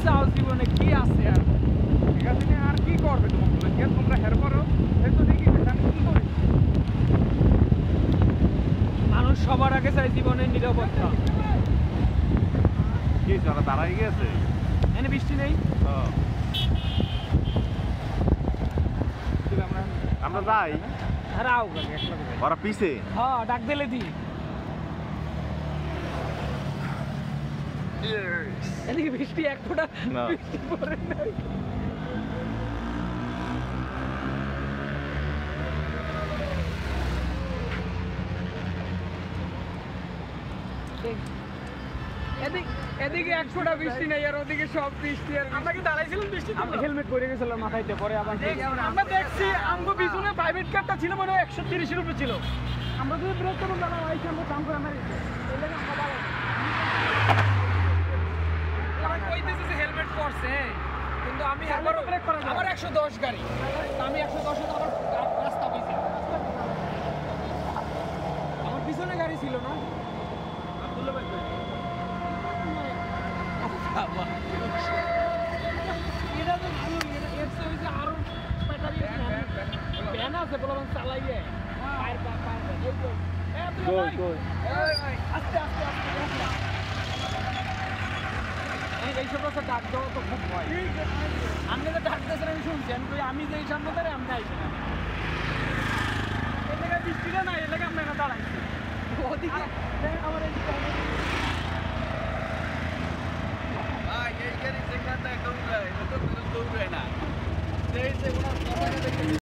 চাও জীবনে কি আছে আর ঠিক আছে না আর কি করবে তোমাকে তোমরা হের করো এই তো দেখি আমি কি করি মানুষ সবার আগে চাই জীবনের নিরাপত্তা কি ওরা দাঁড়াই গেছে এনে বৃষ্টি নেই আমরা যাই আরে আও গাগে একলা করে ওরা পিছে হ্যাঁ ডাক দিলে দি এদিকে বৃষ্টি এক ফোঁটা না। বৃষ্টি পড়ে নাই এদিকে এক ফোঁটা বৃষ্টি নেই আর ওদিকে সব বৃষ্টি আর আমরা কি দাঁড়াইছিলাম বৃষ্টি আমরা হেলমেট পরে গেছিলাম মাথাইতে পরে আবার আমরা দেখছি আমগো পিছনে প্রাইভেট কারটা ছিল মানে 130 এর উপরে ছিল আমরা যদি ব্রেক করব না আইছি আমরা কাম করে মারি এই লাগে আমরা ভালো আমার কইতেছে যে হেলমেট পরছে কিন্তু আমি একবার ব্রেক করা আমার 110 গাড়ি আমি 110 এ তো আমার রাস্তা পাইছি আমার পিছনে গাড়ি ছিল না আব্দুল্লাহ ভাই বাবা এটা তো ভালো এর সে হইছে আরো ব্যাটারি ব্যান আছে বলবেন চালাইয়ে পায়ের কই আস্তে আস্তে আস্তে এইসব রাস্তা ডাক দেওয়া তো খুব ভয় আপনি তো ডাক দিয়েছেন আমি শুনছি আমি যে সামনে দাঁড়াই আমি আইছি না এলাকায় বৃষ্টিটা নাই এলাকায় আমরা এখানে দাঁড়াইছি ওদিকে আমার এই গাড়ি যেখানটা দৌড়ায় এটা তো দৌড়ায় না সেই যে ওনার